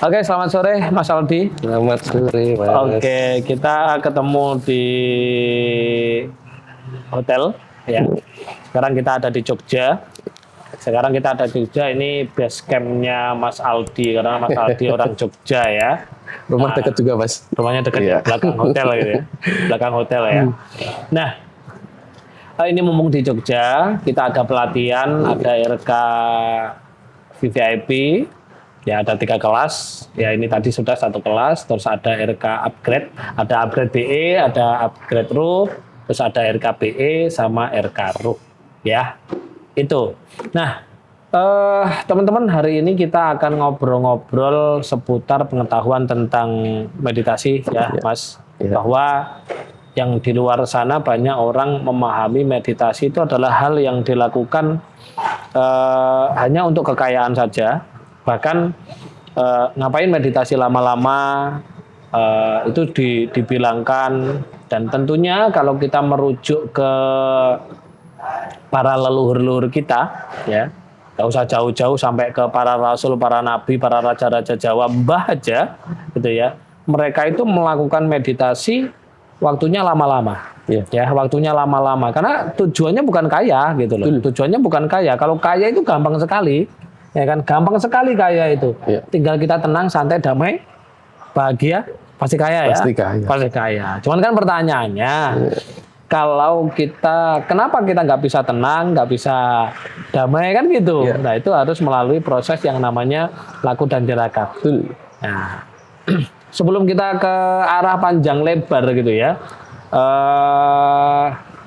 Oke, selamat sore Mas Aldi. Selamat sore, Mas. Oke, kita ketemu di hotel ya. Sekarang kita ada di Jogja. Ini base campnya Mas Aldi karena Mas Aldi orang Jogja ya. Rumah dekat juga, Mas. Rumahnya dekat Iya. belakang hotel gitu ya. Belakang hotel ya. Nah, ini mumpung di Jogja, kita ada pelatihan, ada RK VVIP, ya ada 3 kelas. Ya ini tadi sudah 1 kelas, terus ada RK upgrade, ada upgrade BE, ada upgrade RUH, terus ada RK BE sama RK RUH. Ya, itu. Nah, teman-teman, hari ini kita akan ngobrol-ngobrol seputar pengetahuan tentang meditasi ya, Mas. Bahwa yang di luar sana banyak orang memahami meditasi itu adalah hal yang dilakukan hanya untuk kekayaan saja. Bahkan ngapain meditasi lama-lama itu dibilangkan, dan tentunya kalau kita merujuk ke para leluhur-leluhur kita ya, nggak usah jauh-jauh sampai ke para rasul, para nabi, para raja-raja Jawa, mbah aja gitu ya, mereka itu melakukan meditasi waktunya lama-lama ya, waktunya lama-lama karena tujuannya bukan kaya gitu loh. Tujuannya bukan kaya. Kalau kaya itu gampang sekali ya kan, gampang sekali kaya itu. Tinggal kita tenang, santai, damai, bahagia, pasti kaya ya. Pasti kaya. Cuman kan pertanyaannya, kalau kenapa kita nggak bisa tenang, nggak bisa damai kan gitu? Nah itu harus melalui proses yang namanya laku dan tirakat. Nah, sebelum kita ke arah panjang lebar gitu ya,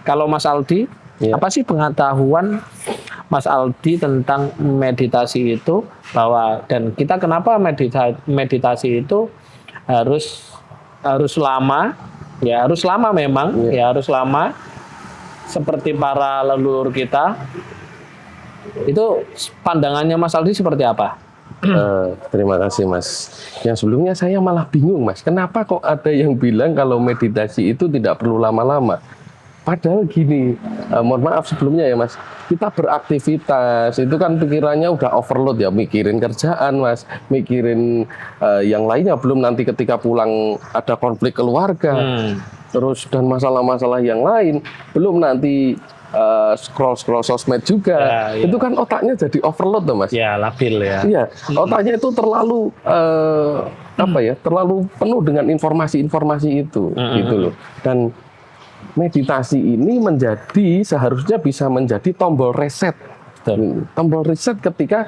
kalau Mas Aldi, apa sih pengetahuan Mas Aldi tentang meditasi itu, dan kita kenapa meditasi itu harus lama? Ya harus lama memang, ya harus lama. Seperti para leluhur kita, itu pandangannya Mas Aldi seperti apa? Terima kasih, Mas. Yang sebelumnya saya malah bingung, Mas. Kenapa kok ada yang bilang kalau meditasi itu tidak perlu lama-lama? Padahal gini, mohon maaf sebelumnya ya, Mas. Kita beraktivitas, itu kan pikirannya udah overload ya, mikirin kerjaan, Mas, mikirin yang lainnya, belum nanti ketika pulang ada konflik keluarga, terus dan masalah-masalah yang lain, belum nanti scroll sosmed juga, itu kan otaknya jadi overload tuh, Mas. Ya, labil ya. Iya, otaknya itu terlalu terlalu penuh dengan informasi-informasi itu, gitu loh. Dan meditasi ini seharusnya bisa menjadi tombol reset. Tombol reset ketika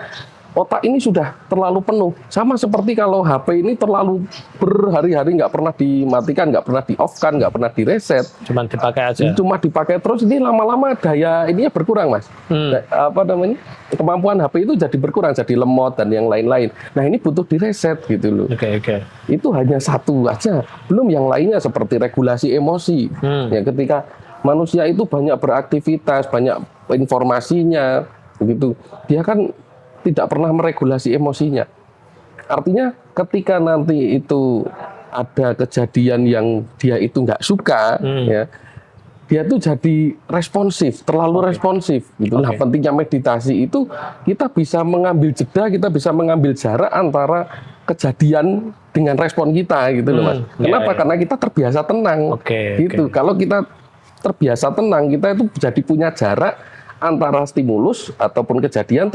otak ini sudah terlalu penuh. Sama seperti kalau HP ini terlalu berhari-hari nggak pernah dimatikan, nggak pernah di-off-kan, nggak pernah direset. Cuma dipakai aja. Cuma dipakai terus, ini lama-lama daya ininya berkurang, Mas. Kemampuan HP itu jadi berkurang, jadi lemot dan yang lain-lain. Nah ini butuh direset gitu loh. Oke. Itu hanya satu aja. Belum yang lainnya seperti regulasi emosi. Ya, ketika manusia itu banyak beraktivitas, banyak informasinya, begitu. Dia kan tidak pernah meregulasi emosinya. Artinya ketika nanti itu ada kejadian yang dia itu nggak suka, ya, dia tuh jadi responsif, terlalu responsif. Gitu. Nah, pentingnya meditasi itu kita bisa mengambil jeda, kita bisa mengambil jarak antara kejadian dengan respon kita, gitu loh, Mas. Kenapa? Karena kita terbiasa tenang. Gitu. Kalau kita terbiasa tenang, kita itu jadi punya jarak antara stimulus ataupun kejadian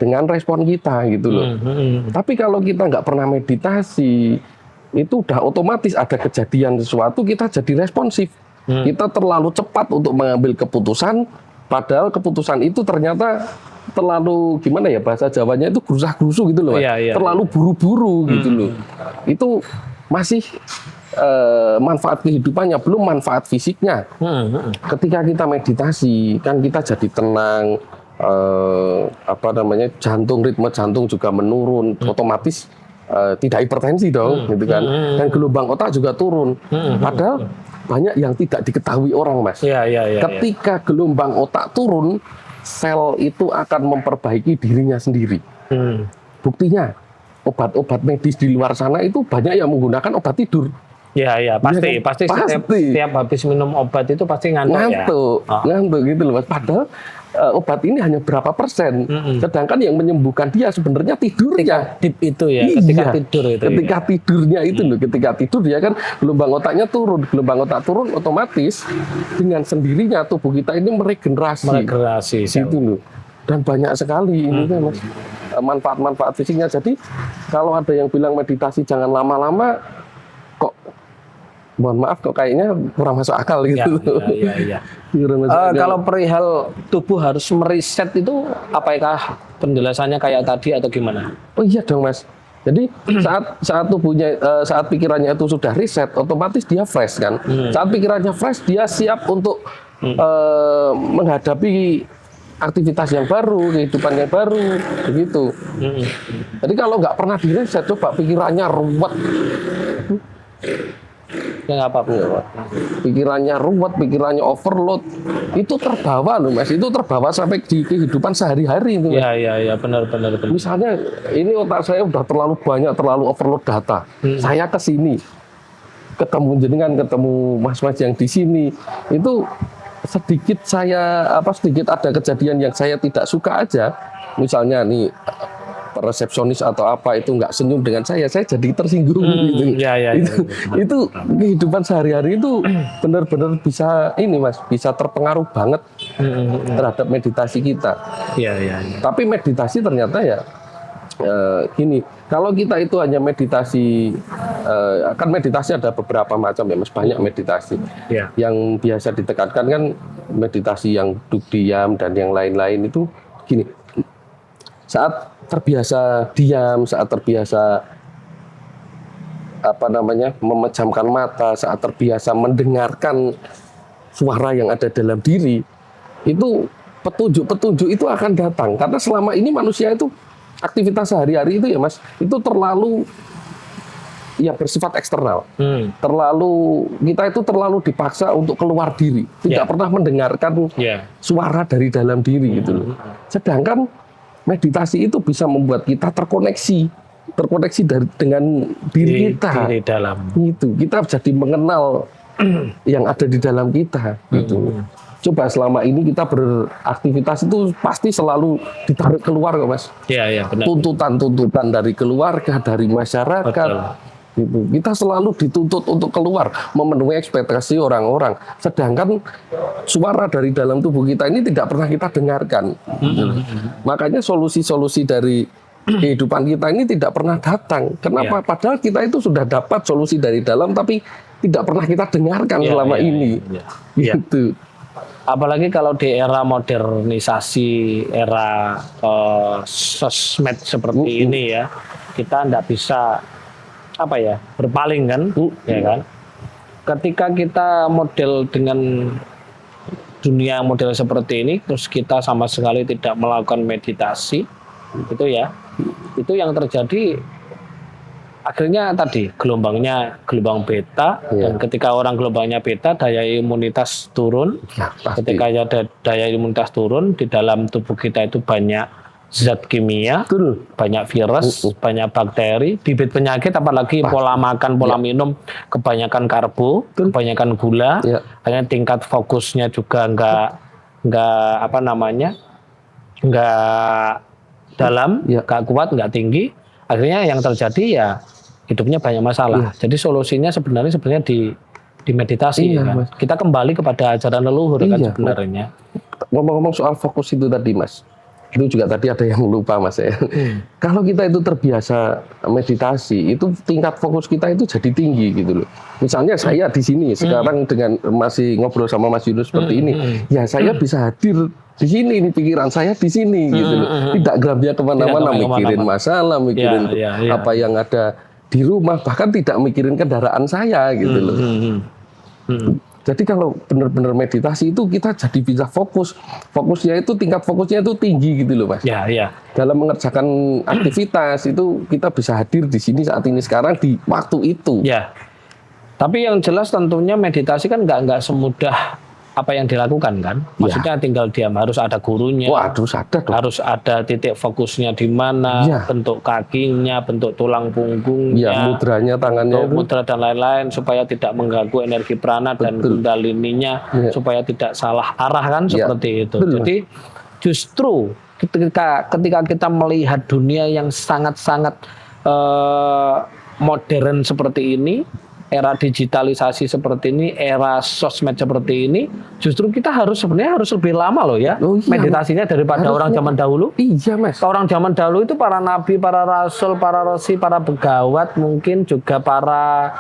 dengan respon kita, gitu loh. Tapi kalau kita nggak pernah meditasi, itu udah otomatis ada kejadian sesuatu, kita jadi responsif. Kita terlalu cepat untuk mengambil keputusan, padahal keputusan itu ternyata terlalu, gimana ya bahasa Jawanya itu, gerusah-gerusu gitu loh. Terlalu buru-buru gitu loh. Itu masih manfaat kehidupannya, belum manfaat fisiknya. Ketika kita meditasi, kan kita jadi tenang, ritme jantung juga menurun, otomatis tidak hipertensi dong, gitu kan. Dan gelombang otak juga turun. Padahal banyak yang tidak diketahui orang, Mas. Ketika gelombang otak turun, sel itu akan memperbaiki dirinya sendiri. Buktinya, obat-obat medis di luar sana itu banyak yang menggunakan obat tidur. Pasti. Setiap habis minum obat itu pasti ngantuk gitu loh, Mas. Padahal obat ini hanya berapa persen, sedangkan yang menyembuhkan dia sebenarnya tidurnya. Deep itu ya, ketika tidur itu. Ketika tidurnya itu loh, ketika tidur dia kan gelombang otaknya turun, gelombang otak turun otomatis dengan sendirinya tubuh kita ini meregenerasi. Itu loh. Dan banyak sekali ini kan Mas manfaat-manfaat fisiknya. Jadi kalau ada yang bilang meditasi jangan lama-lama, kok mohon maaf kok kayaknya kurang masuk akal gitu. Ya. Kalau perihal tubuh harus meriset itu, apakah penjelasannya kayak tadi atau gimana? Oh iya dong Mas. Jadi saat tubuhnya, saat pikirannya itu sudah riset, otomatis dia fresh kan. Saat pikirannya fresh, dia siap untuk menghadapi aktivitas yang baru, kehidupan yang baru, begitu. Jadi kalau nggak pernah diriset, coba pikirannya ruwet. Ya nggak apa-apa. Pikirannya ruwet, pikirannya overload, itu terbawa loh Mas, itu terbawa sampai di kehidupan sehari-hari itu. Iya, benar. Misalnya ini otak saya udah terlalu banyak, terlalu overload data. Saya ke sini, ketemu jenengan, ketemu mas-mas yang di sini, itu sedikit ada kejadian yang saya tidak suka aja. Misalnya nih resepsionis atau apa itu nggak senyum dengan saya jadi tersinggung gitu. Itu kehidupan sehari-hari itu benar-benar bisa ini Mas, bisa terpengaruh banget terhadap meditasi kita. Iya. Tapi meditasi ternyata ya gini, kalau kita itu hanya meditasi, kan meditasi ada beberapa macam ya Mas, banyak meditasi. Yang biasa ditekankan kan meditasi yang duduk diam dan yang lain-lain itu gini. Saat terbiasa diam, saat terbiasa memejamkan mata, saat terbiasa mendengarkan suara yang ada dalam diri, itu petunjuk-petunjuk itu akan datang. Karena selama ini manusia itu aktivitas sehari-hari itu ya Mas, itu terlalu ya bersifat eksternal. Kita itu terlalu dipaksa untuk keluar diri, tidak pernah mendengarkan suara dari dalam diri gitu loh. Sedangkan meditasi itu bisa membuat kita terkoneksi dengan diri kita. Diri dalam. Itu kita jadi mengenal yang ada di dalam kita gitu. Coba selama ini kita beraktivitas itu pasti selalu ditarik keluar kok Mas. Iya, benar. Tuntutan dari keluarga, dari masyarakat. Betul. Gitu. Kita selalu dituntut untuk keluar, memenuhi ekspektasi orang-orang. Sedangkan suara dari dalam tubuh kita ini tidak pernah kita dengarkan. Makanya solusi-solusi dari kehidupan kita ini tidak pernah datang. Kenapa? Padahal kita itu sudah dapat solusi dari dalam, tapi tidak pernah kita dengarkan selama ini. Gitu. Apalagi kalau di era modernisasi, era sosmed seperti ini ya, kita tidak bisa berpaling kan, ya kan? Ketika kita model dengan dunia model seperti ini, terus kita sama sekali tidak melakukan meditasi, itu yang terjadi akhirnya tadi gelombang beta, dan ketika orang gelombangnya beta, daya imunitas turun. Ketika daya imunitas turun, di dalam tubuh kita itu banyak zat kimia, banyak virus, banyak bakteri, bibit penyakit, apalagi pola makan, pola minum, kebanyakan karbo, kebanyakan gula, hanya tingkat fokusnya juga nggak dalam, nggak kuat, nggak tinggi. Akhirnya yang terjadi ya hidupnya banyak masalah. Jadi solusinya sebenarnya di meditasi. Kan? Kita kembali kepada ajaran leluhur kan sebenarnya. Ngomong-ngomong soal fokus itu tadi Mas, itu juga tadi ada yang lupa Mas ya. Kalau kita itu terbiasa meditasi, itu tingkat fokus kita itu jadi tinggi gitu loh. Misalnya saya di sini sekarang dengan masih ngobrol sama Mas Yunus seperti ini, ya saya bisa hadir di sini, ini pikiran saya di sini gitu loh. Tidak geramnya kemana-mana, mikirin masalah, mikirin apa yang ada di rumah, bahkan tidak mikirin kendaraan saya gitu loh. Jadi kalau benar-benar meditasi itu kita jadi bisa fokusnya itu tingkat fokusnya itu tinggi gitu loh Mas. Dalam mengerjakan aktivitas itu kita bisa hadir di sini saat ini sekarang di waktu itu. Tapi yang jelas tentunya meditasi kan nggak semudah apa yang dilakukan kan. Maksudnya tinggal diam, harus ada gurunya. Harus ada titik fokusnya di mana, bentuk kakinya, bentuk tulang punggungnya, mudranya, tangannya, mudra dan lain-lain supaya tidak mengganggu energi prana dan kundalininya, supaya tidak salah arah kan seperti itu. Jadi justru ketika kita melihat dunia yang sangat-sangat modern seperti ini, era digitalisasi seperti ini, era sosmed seperti ini, justru kita sebenarnya harus lebih lama loh ya meditasinya daripada orang zaman dahulu. Iya Mas. Orang zaman dahulu itu para nabi, para rasul, para resi, para begawat, mungkin juga para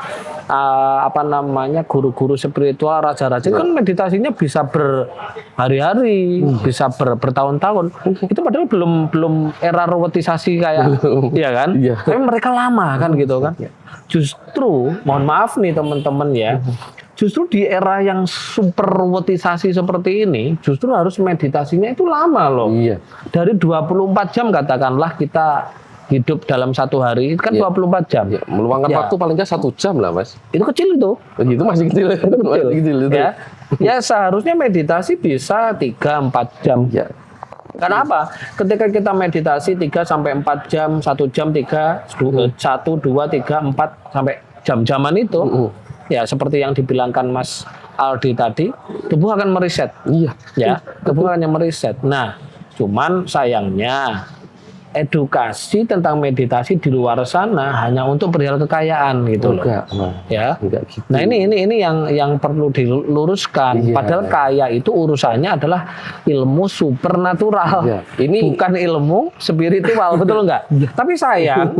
guru-guru spiritual, raja-raja kan meditasinya bisa berhari-hari, bisa bertahun-tahun. Itu padahal belum era robotisasi kayak, iya kan? Iya. Tapi mereka lama kan gitu kan. Justru, mohon maaf nih teman-teman ya, justru di era yang super robotisasi seperti ini, justru harus meditasinya itu lama loh. Iya. Dari 24 jam katakanlah kita hidup dalam satu hari, itu kan 24 jam. Ya, meluangkan waktu paling nggak 1 jam lah Mas. Itu kecil itu. Begitu masih kecil. Masih kecil itu. Ya seharusnya meditasi bisa 3-4 jam. Ya. Karena apa? Ketika kita meditasi 3-4 jam, 1 jam 3, 1, 2, 3, 4 sampai jam-jaman itu, ya seperti yang dibilangkan Mas Aldi tadi, tubuh akan mereset. Iya. Ya, tubuh akan mereset. Nah, cuman sayangnya edukasi tentang meditasi di luar sana hanya untuk perihal kekayaan gitu loh. Enggak, Ya. enggak gitu. Nah, ini yang perlu diluruskan. Iya. Padahal kaya itu urusannya adalah ilmu supernatural. Iya. Ini Bukan ilmu spiritual, betul nggak? Tapi sayang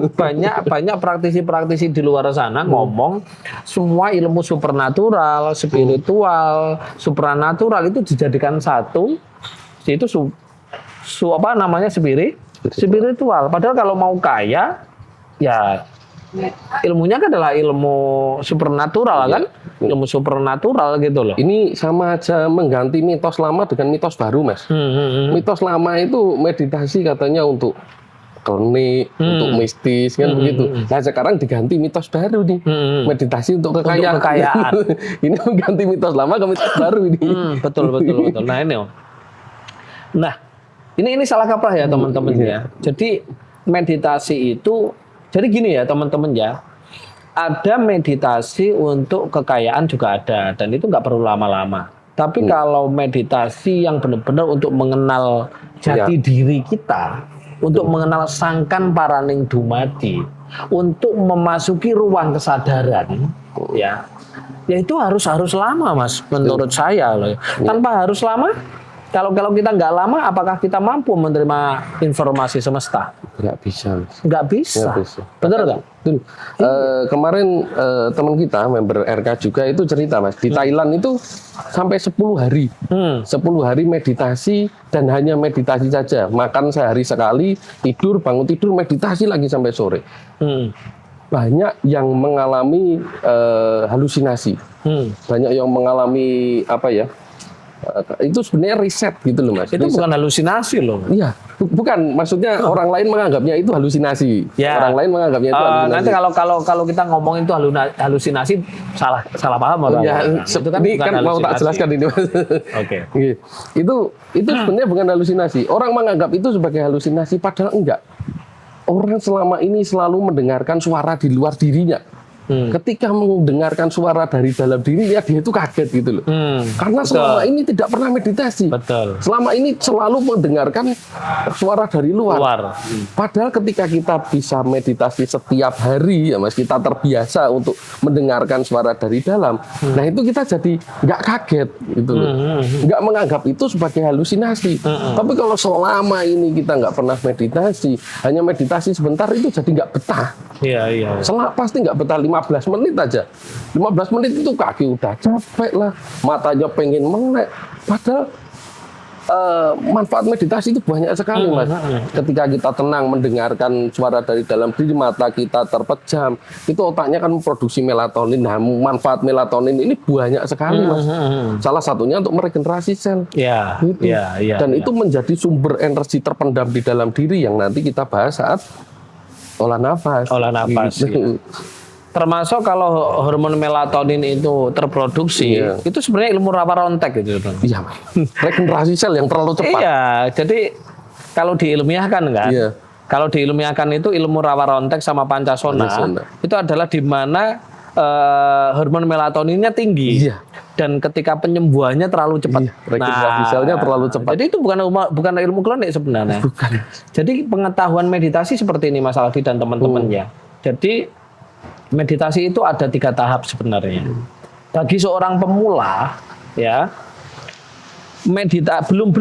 banyak praktisi-praktisi di luar sana ngomong semua ilmu supernatural, spiritual, supranatural itu dijadikan satu, itu spiritual. Padahal kalau mau kaya, ya ilmunya kan adalah ilmu supernatural kan, ilmu supernatural gitu loh. ini sama aja mengganti mitos lama dengan mitos baru Mas. Mitos lama itu meditasi katanya untuk klinik, untuk mistis kan begitu. Nah sekarang diganti mitos baru nih, meditasi untuk kekayaan. Ini mengganti mitos lama ke mitos baru ini. Betul. Nah ini, ini salah kaprah ya teman-teman ya. Jadi meditasi itu, jadi gini ya teman-teman ya. Ada meditasi untuk kekayaan juga ada, dan itu nggak perlu lama-lama. Tapi kalau meditasi yang benar-benar untuk mengenal jati diri kita, untuk mengenal sangkan paraning dumadi, untuk memasuki ruang kesadaran, ya itu harus lama Mas, menurut saya loh. Tanpa harus lama, kalau kita nggak lama, apakah kita mampu menerima informasi semesta? Nggak bisa Mas. Nggak bisa. Benar nggak? Kemarin teman kita member RK juga itu cerita Mas, di Thailand itu sampai 10 hari 10 hari meditasi, dan hanya meditasi saja, makan sehari sekali, tidur, bangun tidur, meditasi lagi sampai sore. Banyak yang mengalami halusinasi, banyak yang mengalami itu sebenarnya riset gitu loh Mas. Itu bukan halusinasi loh. Iya, bukan, maksudnya orang lain menganggapnya itu halusinasi. Ya. Orang lain menganggapnya itu halusinasi. Nanti kalau kita ngomong itu halusinasi, salah paham orang. Ya, Itu ini kan mau tak jelaskan ini Mas. Oke. Itu sebenarnya bukan halusinasi. Orang menganggap itu sebagai halusinasi, padahal enggak. Orang selama ini selalu mendengarkan suara di luar dirinya. Ketika mendengarkan suara dari dalam dirinya, dia itu kaget gitu loh. Karena selama ini tidak pernah meditasi. Betul. Selama ini selalu mendengarkan suara dari luar. Padahal ketika kita bisa meditasi setiap hari, ya Mas, kita terbiasa untuk mendengarkan suara dari dalam. Nah itu kita jadi nggak kaget gitu loh. Nggak menganggap itu sebagai halusinasi. Tapi kalau selama ini kita nggak pernah meditasi, hanya meditasi sebentar, itu jadi nggak betah. Iya. Pasti nggak betah 15 menit aja. 15 menit itu kaki udah capek lah, matanya pengen melek. Padahal manfaat meditasi itu banyak sekali Mas. Ketika kita tenang mendengarkan suara dari dalam diri, mata kita terpejam, itu otaknya kan memproduksi melatonin. Nah, manfaat melatonin ini banyak sekali Mas. Salah satunya untuk meregenerasi sel. Iya. Dan itu menjadi sumber energi terpendam di dalam diri yang nanti kita bahas saat olah nafas. Gitu. Termasuk kalau hormon melatonin itu terproduksi, itu sebenarnya ilmu rawa rontek gitu. Iya, regenerasi sel yang terlalu cepat. Iya, jadi kalau diilmiahkan kan, kalau diilmiahkan itu ilmu rawa rontek sama pancasona, itu adalah di mana hormon melatoninnya tinggi. Iya. Dan ketika penyembuhannya terlalu cepat. Iya, regenerasi selnya terlalu cepat. Jadi itu bukan ilmu klinik sebenarnya. Bukan. Jadi pengetahuan meditasi seperti ini Mas Aldi dan teman-temannya. Jadi meditasi itu ada 3 tahap sebenarnya. Bagi seorang pemula, ya, belum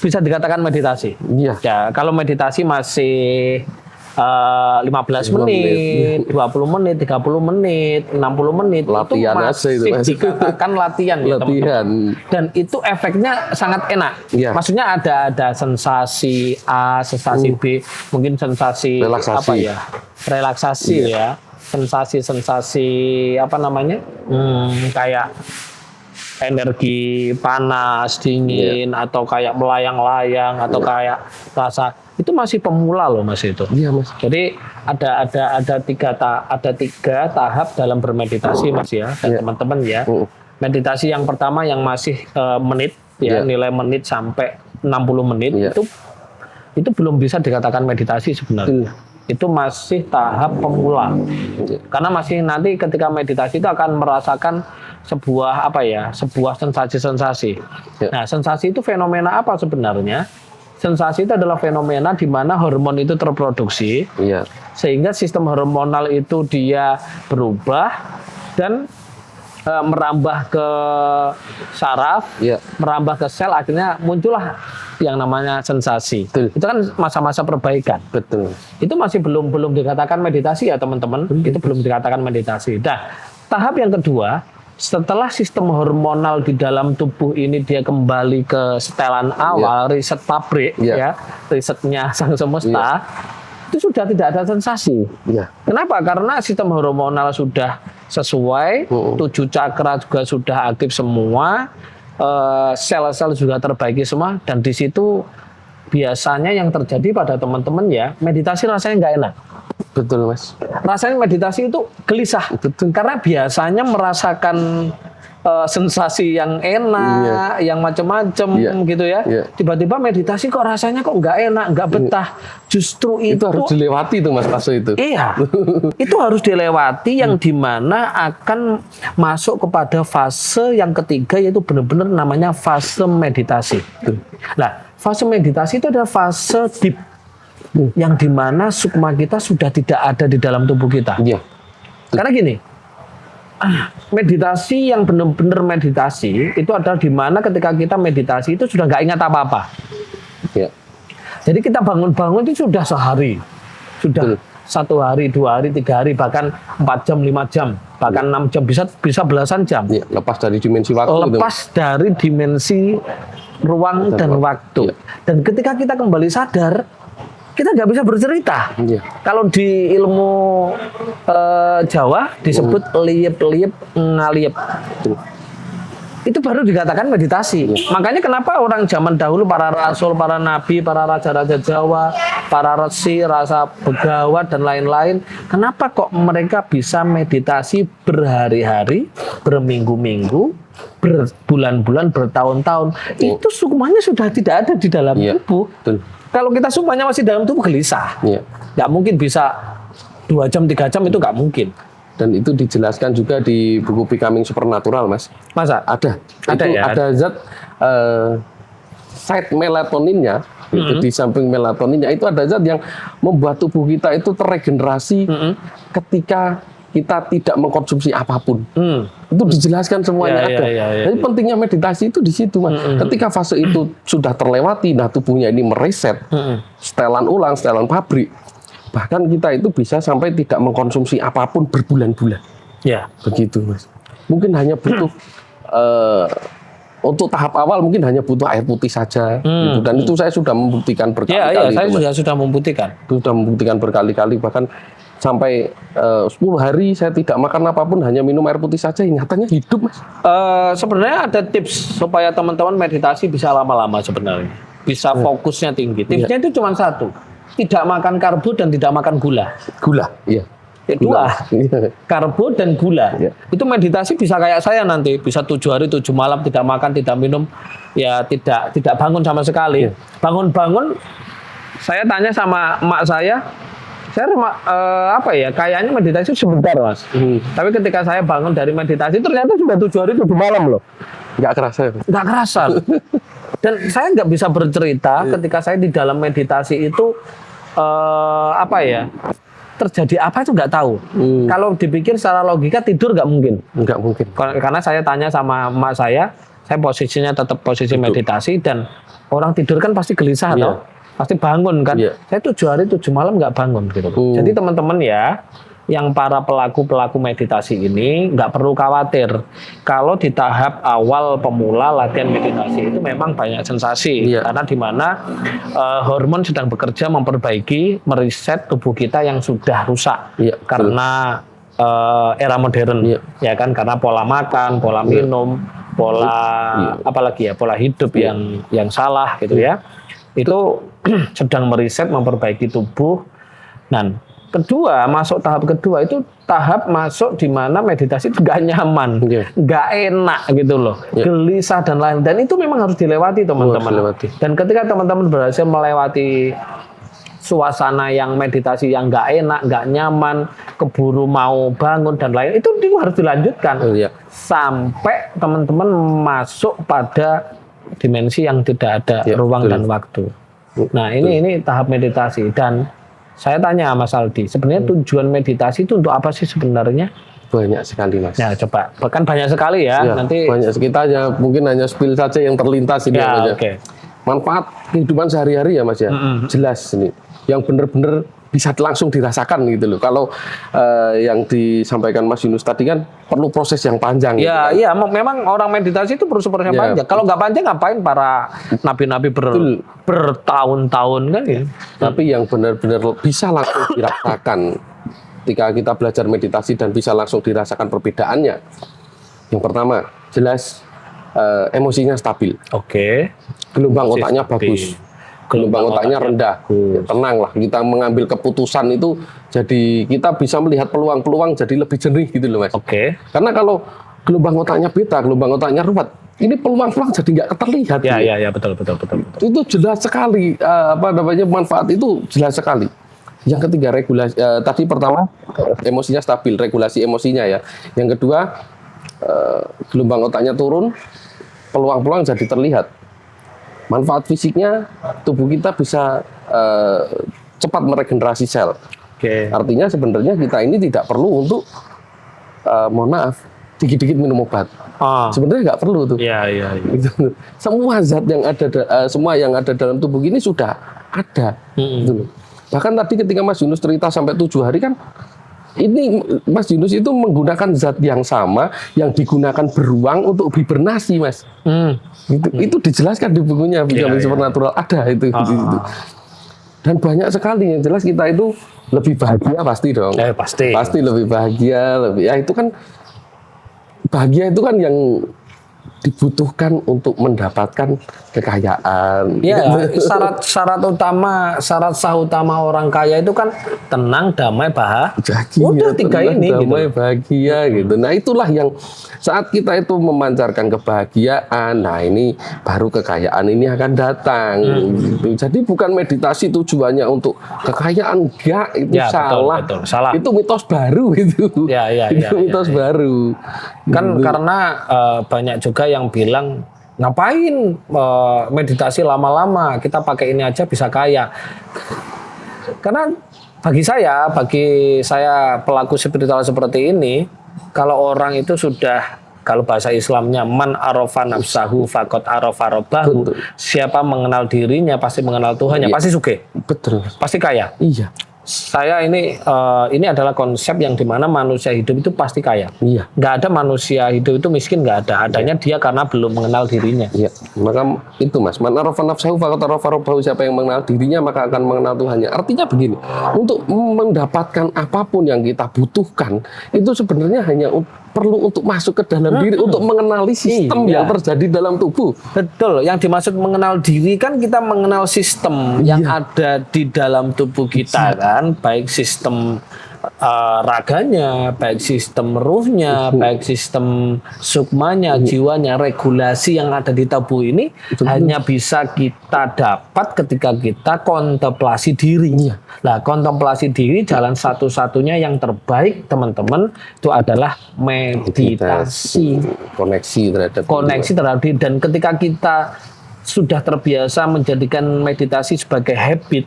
bisa dikatakan meditasi. Iya. Ya, kalau meditasi masih 15 menit, 20 menit, 30 menit, 60 menit, Latihan itu masih dikatakan latihan ya teman-teman. Dan itu efeknya sangat enak. Iya. Maksudnya ada sensasi A, sensasi B, mungkin sensasi Relaksasi. apa ya? Relaksasi ya. Sensasi apa namanya? Kayak energi panas, dingin, atau kayak melayang-layang, atau kayak rasa itu masih pemula loh Mas itu. Iya Mas. Jadi ada tiga tahap dalam bermeditasi Mas ya dan teman-teman ya. Meditasi yang pertama yang masih menit ya, nilai menit sampai 60 menit itu belum bisa dikatakan meditasi sebenarnya. Itu masih tahap pemula. Karena masih nanti ketika meditasi itu akan merasakan sebuah sebuah sensasi-sensasi. Nah, sensasi itu fenomena apa sebenarnya? Sensasi itu adalah fenomena di mana hormon itu terproduksi, sehingga sistem hormonal itu dia berubah dan merambah ke saraf, merambah ke sel, akhirnya muncullah yang namanya sensasi. Betul. Itu kan masa-masa perbaikan. Betul. Itu masih belum dikatakan meditasi ya teman-teman. Itu belum dikatakan meditasi. Nah, tahap yang kedua, setelah sistem hormonal di dalam tubuh ini dia kembali ke setelan awal, riset pabrik ya, risetnya sang semesta, itu sudah tidak ada sensasi. Kenapa? Karena sistem hormonal sudah sesuai, 7 cakra juga sudah aktif semua, sel-sel juga terbaiki semua, dan di situ biasanya yang terjadi pada teman-teman ya, meditasi rasanya nggak enak. Betul Mas. Rasanya meditasi itu gelisah. Betul. Karena biasanya merasakan sensasi yang enak, yang macam-macam gitu ya. Tiba-tiba meditasi kok rasanya kok nggak enak, nggak betah. Justru itu harus dilewati tuh Mas fase itu. Iya, itu harus dilewati yang dimana akan masuk kepada fase yang ketiga, yaitu benar-benar namanya fase meditasi. Nah, fase meditasi itu adalah fase deep. Yang dimana sukma kita sudah tidak ada di dalam tubuh kita. Karena gini, meditasi yang benar-benar meditasi itu adalah dimana ketika kita meditasi itu sudah nggak ingat apa-apa. Jadi kita bangun-bangun itu sudah sehari, sudah 1 hari, 2 hari, 3 hari, bahkan 4 jam, 5 jam, bahkan 6 jam, bisa belasan jam. Lepas dari dimensi waktu. Lepas dari dimensi ruang dan waktu. Dan ketika kita kembali sadar, kita nggak bisa bercerita. Kalau di ilmu Jawa disebut liep-liep ngaliep. Itu baru dikatakan meditasi. Makanya kenapa orang zaman dahulu, para rasul, para nabi, para raja-raja Jawa, para resi, rasa begawat dan lain-lain, kenapa kok mereka bisa meditasi berhari-hari, berminggu-minggu, berbulan-bulan, bertahun-tahun? Itu sukmanya sudah tidak ada di dalam tubuh. Kalau kita sukmanya masih dalam tubuh, gelisah. Nggak mungkin bisa 2 jam, 3 jam, itu nggak mungkin. Dan itu dijelaskan juga di buku Becoming Supernatural, Mas. Masa? Ada. Ada itu ya? ada zat side melatoninnya, itu di samping melatoninnya, itu ada zat yang membuat tubuh kita itu terregenerasi ketika kita tidak mengkonsumsi apapun. Itu dijelaskan semuanya ada. Jadi pentingnya meditasi itu di situ, Mas. Ketika fase itu sudah terlewati, nah tubuhnya ini mereset, setelan ulang, setelan pabrik. Bahkan kita itu bisa sampai tidak mengkonsumsi apapun berbulan-bulan. Begitu, Mas. Mungkin hanya butuh untuk tahap awal mungkin hanya butuh air putih saja. Gitu. Dan itu saya sudah membuktikan berkali-kali. Saya sudah membuktikan. Sudah membuktikan berkali-kali, bahkan sampai 10 hari saya tidak makan apapun, hanya minum air putih saja, nyatanya hidup, Mas. Sebenarnya ada tips supaya teman-teman meditasi bisa lama-lama sebenarnya. Bisa fokusnya tinggi. Tipsnya itu cuma satu. Tidak makan karbo dan tidak makan gula. Gula, iya. Dua, karbo dan gula. Itu meditasi bisa kayak saya nanti, bisa 7 hari 7 malam tidak makan, tidak minum, ya tidak bangun sama sekali. Bangun-bangun, saya tanya sama emak saya, Saya kayaknya meditasi sebentar mas. Tapi ketika saya bangun dari meditasi ternyata sudah 7 hari 7 malam loh. Nggak kerasa. Nggak kerasa. Dan saya nggak bisa bercerita ketika saya di dalam meditasi itu terjadi apa itu nggak tahu. Kalau dipikir secara logika tidur nggak mungkin. Nggak mungkin. Karena saya tanya sama emak saya posisinya tetap posisi meditasi dan orang tidur kan pasti gelisah toh. Pasti bangun kan. Saya 7 hari 7 malam nggak bangun gitu. Jadi teman-teman ya, yang para pelaku meditasi ini nggak perlu khawatir. Kalau di tahap awal pemula latihan meditasi itu memang banyak sensasi. Karena di mana hormon sedang bekerja memperbaiki, meriset tubuh kita yang sudah rusak. Karena era modern, ya kan, karena pola makan, pola minum, pola pola hidup yang salah gitu ya. Itu sedang meriset memperbaiki tubuh. Dan kedua, masuk tahap kedua itu tahap masuk di mana meditasi itu nggak nyaman, nggak enak gitu loh, gelisah dan lain. Dan itu memang harus dilewati teman-teman. Dan ketika teman-teman berhasil melewati suasana yang meditasi yang nggak enak, nggak nyaman, keburu mau bangun dan lain, itu harus dilanjutkan sampai teman-teman masuk pada dimensi yang tidak ada ruang dan waktu. Nah ini tahap meditasi. Dan saya tanya Mas Aldi, sebenarnya tujuan meditasi itu untuk apa sih sebenarnya? Banyak sekali mas. Ya coba, bahkan banyak sekali ya. Nanti banyak, kita mungkin hanya spill saja yang terlintas ini aja. Manfaat kehidupan sehari-hari ya mas ya, jelas ini. Yang benar-benar bisa langsung dirasakan gitu loh. Kalau yang disampaikan Mas Yunus tadi kan perlu proses yang panjang. Iya, memang orang meditasi itu perlu proses yang panjang. Kalau nggak panjang ngapain para nabi-nabi bertahun-tahun kan ya? Tapi yang benar-benar bisa langsung dirasakan ketika kita belajar meditasi dan bisa langsung dirasakan perbedaannya. Yang pertama, jelas emosinya stabil. Gelombang otaknya bagus. Gelombang otaknya rendah, tenang lah. Kita mengambil keputusan itu, jadi kita bisa melihat peluang-peluang jadi lebih jernih gitu loh mas. Karena kalau gelombang otaknya beta, gelombang otaknya ruwet, ini peluang-peluang jadi nggak terlihat. Iya, betul. Itu jelas sekali, manfaat itu jelas sekali. Yang ketiga regulasi. Tadi pertama emosinya stabil, regulasi emosinya ya. Yang kedua gelombang otaknya turun, peluang-peluang jadi terlihat. Manfaat fisiknya, tubuh kita bisa cepat meregenerasi sel. Artinya sebenarnya kita ini tidak perlu untuk, mohon maaf, dikit-dikit minum obat. Sebenarnya nggak perlu tuh. Gitu. Semua zat yang ada, semua yang ada dalam tubuh ini sudah ada. Gitu. Bahkan tadi ketika Mas Yunus cerita sampai 7 hari kan, ini Mas Yunus itu menggunakan zat yang sama yang digunakan beruang untuk hibernasi, Mas. Itu dijelaskan di bukunya Becoming Supernatural, ada itu. Dan banyak sekali yang jelas kita itu lebih bahagia pasti dong. Pasti lebih bahagia, ya itu kan bahagia itu kan yang dibutuhkan untuk mendapatkan kekayaan. Syarat sah utama orang kaya itu kan tenang, damai, bahagia. Udah 3 ini damai, bahagia gitu. Nah, itulah yang saat kita itu memancarkan kebahagiaan, nah ini baru kekayaan ini akan datang gitu. Jadi bukan meditasi tujuannya untuk kekayaan, enggak, itu salah. Betul. Salah. Itu mitos baru itu. Itu mitos baru. Kan gitu. Karena banyak juga yang bilang ngapain meditasi lama-lama, kita pakai ini aja bisa kaya. Karena bagi saya pelaku spiritual seperti ini, kalau orang itu sudah, kalau bahasa Islamnya man arafa nafsahu faqad arafa rabbahu, siapa mengenal dirinya pasti mengenal Tuhannya, pasti sugih. Betul. Pasti kaya. Iya. Saya ini adalah konsep yang dimana manusia hidup itu pasti kaya. Nggak ada manusia hidup itu miskin, nggak ada. Adanya dia karena belum mengenal dirinya. Maka itu mas, man arafa nafsahu faqad arafa rabbahu, siapa yang mengenal dirinya maka akan mengenal Tuhannya. Artinya begini, untuk mendapatkan apapun yang kita butuhkan itu sebenarnya hanya perlu untuk masuk ke dalam diri, untuk mengenali sistem yang terjadi dalam tubuh. Betul, yang dimaksud mengenal diri kan kita mengenal sistem yang ada di dalam tubuh kita kan, baik sistem raganya, baik sistem ruhnya, baik sistem sukmanya, jiwanya, regulasi yang ada di tubuh ini hanya bisa kita dapat ketika kita kontemplasi diri. Nah, kontemplasi diri jalan satu-satunya yang terbaik teman-teman itu adalah meditasi. Koneksi terhadap diri. Dan ketika kita sudah terbiasa menjadikan meditasi sebagai habit,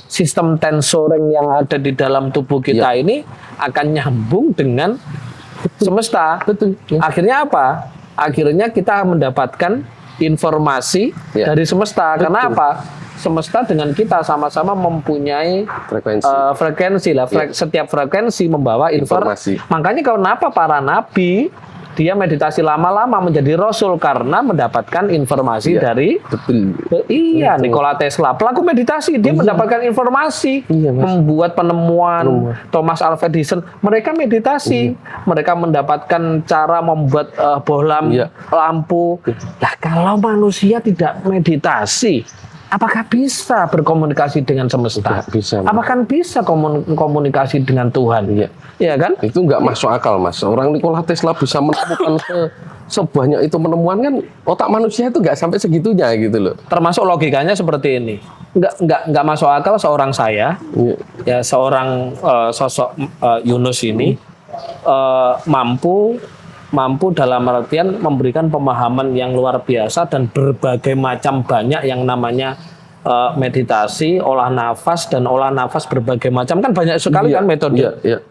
sistem tensoring yang ada di dalam tubuh kita ini akan nyambung dengan semesta. Akhirnya apa? Akhirnya kita mendapatkan informasi dari semesta. Karena apa? Semesta dengan kita sama-sama mempunyai frekuensi lah. Setiap frekuensi membawa informasi. Makanya kenapa para nabi dia meditasi lama-lama menjadi rasul karena mendapatkan informasi dari Nikola Tesla, pelaku meditasi, dia mendapatkan informasi, membuat penemuan. Thomas Alva Edison, mereka meditasi, mereka mendapatkan cara membuat bohlam lampu. Nah, kalau manusia tidak meditasi, apakah bisa berkomunikasi dengan semesta? Bisa. Apakah bisa komunikasi dengan Tuhan? Iya kan? Itu nggak masuk akal, Mas. Orang Nikola Tesla bisa menemukan sebanyak itu penemuan, kan otak manusia itu nggak sampai segitunya gitu loh. Termasuk logikanya seperti ini. Nggak masuk akal seorang saya, ya seorang sosok Yunus ini mampu dalam artian memberikan pemahaman yang luar biasa dan berbagai macam banyak yang namanya meditasi, olah nafas dan olah nafas berbagai macam, kan banyak sekali kan metode.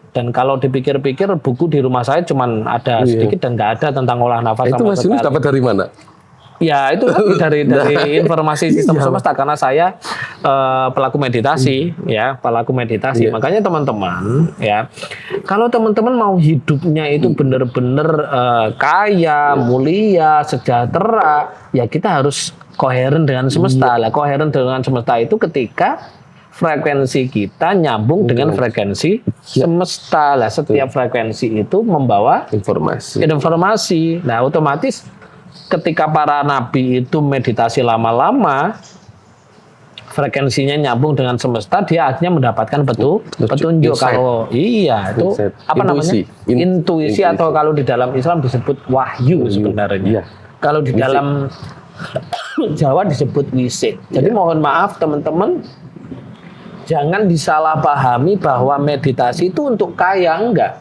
Dan kalau dipikir-pikir buku di rumah saya cuman ada sedikit dan nggak ada tentang olah nafas. Itu Mas Yunus dapat dari mana? Ya itu dari informasi sistem semesta, karena saya pelaku meditasi, pelaku meditasi. Makanya teman-teman, kalau teman-teman mau hidupnya itu benar-benar kaya, mulia, sejahtera, ya kita harus koheren dengan semesta. Lah, koheren dengan semesta itu ketika frekuensi kita nyambung dengan frekuensi semesta. Lah, setiap frekuensi itu membawa informasi. Nah, otomatis ketika para nabi itu meditasi lama-lama, frekuensinya nyambung dengan semesta, dia akhirnya mendapatkan petunjuk. Kalau itu apa namanya? Intuisi atau kalau di dalam Islam disebut wahyu sebenarnya. Kalau di dalam Jawa disebut wisid. Jadi mohon maaf teman-teman, jangan disalahpahami bahwa meditasi itu untuk kaya, enggak.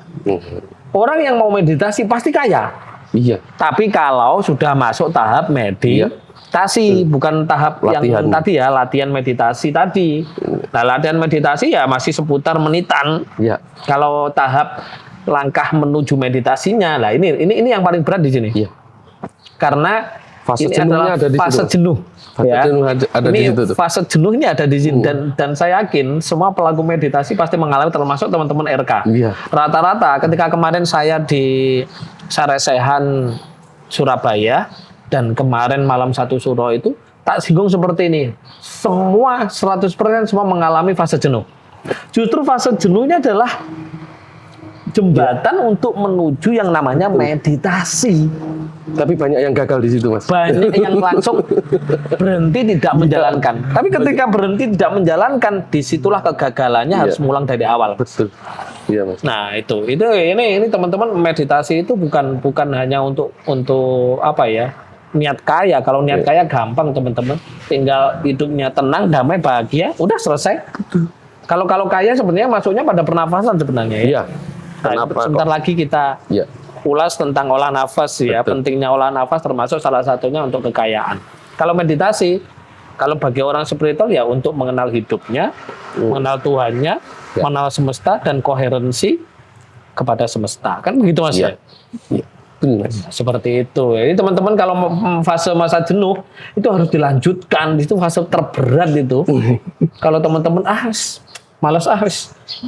Orang yang mau meditasi pasti kaya. Tapi kalau sudah masuk tahap meditasi, bukan tahap yang tadi latihan meditasi tadi. Nah, latihan meditasi ya masih seputar menitan. Kalau tahap langkah menuju meditasinya, lah ini yang paling berat di sini. Karena fase ini adalah fase jenuh. Fase jenuh ini ada di sini, dan saya yakin semua pelaku meditasi pasti mengalami, termasuk teman-teman RK. Rata-rata ketika kemarin saya di Saresehan Surabaya dan kemarin malam 1 Suro itu tak singgung seperti ini. Semua 100% semua mengalami fase jenuh. Justru fase jenuhnya adalah jembatan untuk menuju yang namanya meditasi. Tapi banyak yang gagal di situ, Mas. Banyak yang langsung berhenti tidak menjalankan. Tapi ketika berhenti tidak menjalankan, disitulah kegagalannya harus ngulang dari awal. Betul. Iya, Mas. Nah, ini teman-teman, meditasi itu bukan hanya untuk apa ya? Niat kaya. Kalau niat kaya gampang, teman-teman. Tinggal hidupnya tenang, damai, bahagia, udah selesai. Kalau kaya sebenarnya masuknya pada pernafasan sebenarnya. Iya. Nah, sebentar lagi kita ulas tentang olah nafas ya. Pentingnya olah nafas termasuk salah satunya untuk kekayaan. Kalau meditasi, kalau bagi orang spiritual ya untuk mengenal hidupnya, mengenal Tuhannya, mengenal semesta dan koherensi kepada semesta. Kan begitu, Mas ya? Seperti itu. Jadi teman-teman kalau fase masa jenuh itu harus dilanjutkan. Itu fase terberat itu. Kalau teman-teman malas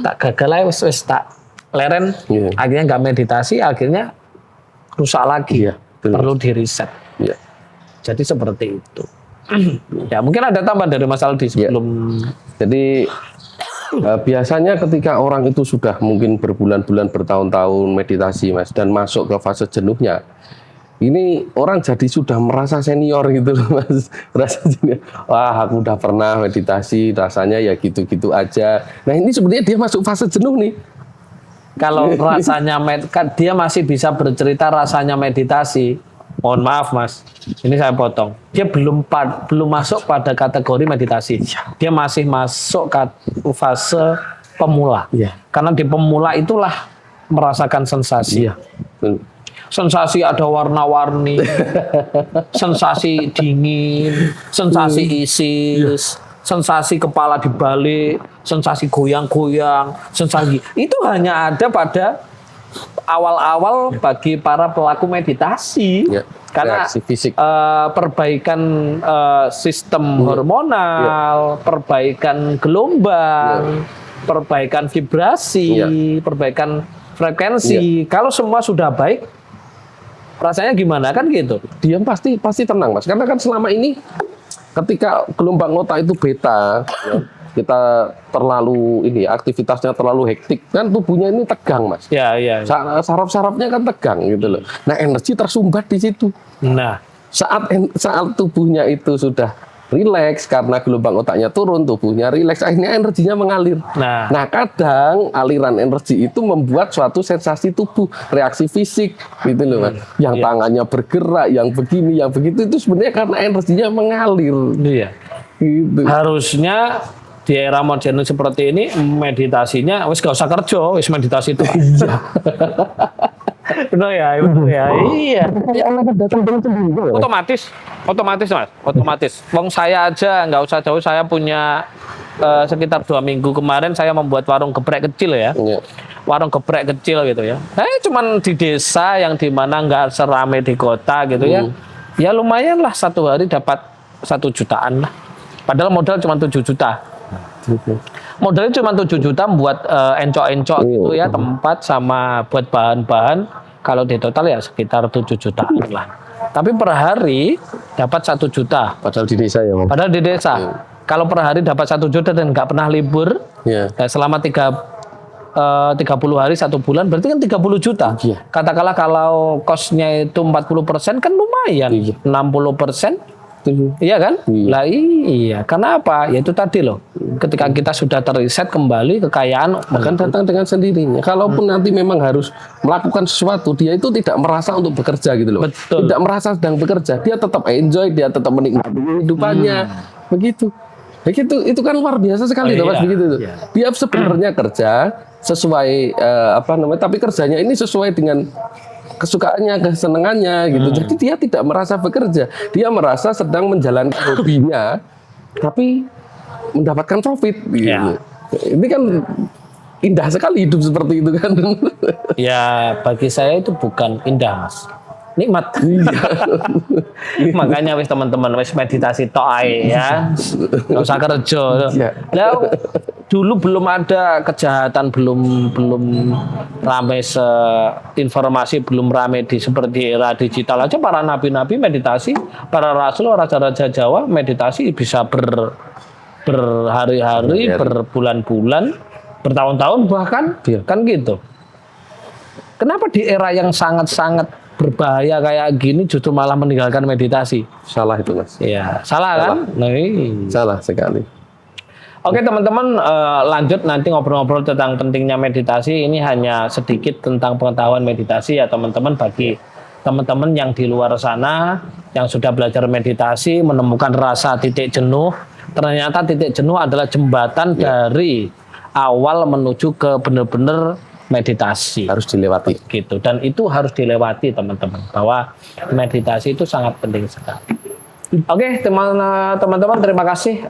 tak gagal wis tak leren, akhirnya nggak meditasi, akhirnya rusak lagi. Perlu diriset. Jadi seperti itu. Ya mungkin ada tambahan dari Mas Aldi sebelum. Jadi biasanya ketika orang itu sudah mungkin berbulan-bulan, bertahun-tahun meditasi, Mas, dan masuk ke fase jenuhnya, ini orang jadi sudah merasa senior gitu loh Mas. Merasa senior. Wah, aku udah pernah meditasi, rasanya ya gitu-gitu aja. Nah, ini sebenarnya dia masuk fase jenuh nih. Kalau rasanya kan dia masih bisa bercerita rasanya meditasi. Mohon maaf Mas, ini saya potong. Dia belum masuk pada kategori meditasi. Dia masih masuk ke fase pemula. Iya. Karena di pemula itulah merasakan sensasi. Iya. Sensasi ada warna-warni, sensasi dingin, sensasi isis, sensasi kepala dibalik, sensasi goyang-goyang, sensasi itu hanya ada pada awal-awal bagi para pelaku meditasi. Ya, karena reaksi fisik. Perbaikan sistem hormonal, perbaikan gelombang, perbaikan vibrasi, perbaikan frekuensi. Kalau semua sudah baik, rasanya gimana kan gitu? Dia pasti tenang Mas, karena kan selama ini ketika gelombang otak itu beta, ya, kita terlalu aktivitasnya terlalu hektik kan tubuhnya ini tegang Mas. Ya. Saraf-sarafnya kan tegang gitu loh. Nah, energi tersumbat di situ. Nah, saat tubuhnya itu sudah rileks karena gelombang otaknya turun, tubuhnya rileks, akhirnya energinya mengalir. Nah, kadang aliran energi itu membuat suatu sensasi tubuh, reaksi fisik gitu loh Mas. Yang tangannya bergerak, yang begini, yang begitu itu sebenarnya karena energinya mengalir. Iya. Gitu. Harusnya di era modern seperti ini meditasinya wis gak usah kerja, wis meditasi itu. Benar ya. Iya. Otomatis Mas. Wong saya aja nggak usah jauh, saya punya sekitar 2 minggu kemarin saya membuat warung geprek kecil ya. Warung geprek kecil gitu ya. Cuman di desa yang dimana nggak seramai di kota gitu ya. Ya lumayan lah, 1 hari dapat 1 jutaan lah. Padahal modal cuma 7 juta. Modalnya cuma 7 juta buat encok-encok gitu ya, tempat sama buat bahan-bahan. Kalau di total ya sekitar 7 jutaan lah. Tapi per hari dapat 1 juta. Padahal di desa ya Mas. Padahal di desa. Kalau per hari dapat 1 juta dan nggak pernah libur, selama 30 hari 1 bulan, berarti kan 30 juta. Katakanlah kalau kosnya itu 40% kan lumayan. 60%. Iya kan? Lah iya. Karena apa? Ya itu tadi loh. Ketika kita sudah terreset kembali, kekayaan akan datang dengan sendirinya. Kalaupun nanti memang harus melakukan sesuatu, dia itu tidak merasa untuk bekerja gitu loh. Betul. Tidak merasa sedang bekerja. Dia tetap enjoy, dia tetap menikmati kehidupannya. Begitu. Begitu. Itu kan luar biasa sekali loh Mas begitu. Dia sebenarnya kerja sesuai tapi kerjanya ini sesuai dengan kesukaannya, kesenangannya gitu. Jadi dia tidak merasa bekerja. Dia merasa sedang menjalankan hobinya, tapi mendapatkan profit. Gitu. Ini kan indah sekali hidup seperti itu kan. Ya bagi saya itu bukan indah Mas. Nikmat. Makanya wis teman-teman wis meditasi tok ae ya. Enggak usah kerja. Lah dulu belum ada kejahatan, belum ramai informasi, belum ramai seperti era digital aja para nabi-nabi meditasi, para rasul, raja-raja Jawa meditasi bisa berhari-hari, berbulan-bulan, bertahun-tahun bahkan kan gitu. Kenapa di era yang sangat-sangat berbahaya kayak gini justru malah meninggalkan meditasi? Salah itu Mas. Iya, salah kan? Nah, salah sekali. Oke teman-teman, lanjut nanti ngobrol-ngobrol tentang pentingnya meditasi. Ini hanya sedikit tentang pengetahuan meditasi ya teman-teman. Bagi teman-teman yang di luar sana yang sudah belajar meditasi, menemukan rasa titik jenuh. Ternyata titik jenuh adalah jembatan dari awal menuju ke benar-benar meditasi. Harus dilewati. Gitu. Dan itu harus dilewati teman-teman. Bahwa meditasi itu sangat penting sekali. Oke, teman-teman terima kasih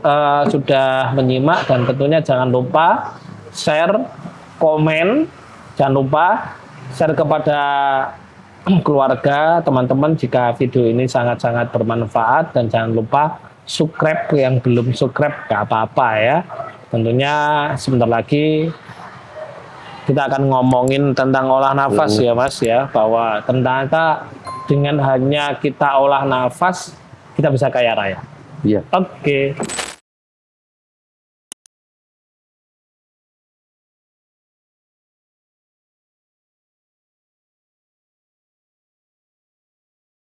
sudah menyimak dan tentunya jangan lupa share, komen, jangan lupa share kepada keluarga, teman-teman jika video ini sangat-sangat bermanfaat dan jangan lupa subscribe yang belum subscribe gak apa-apa ya. Tentunya sebentar lagi kita akan ngomongin tentang olah nafas ya Mas ya, bahwa ternyata dengan hanya kita olah nafas kita bisa kaya raya. Iya. Oke.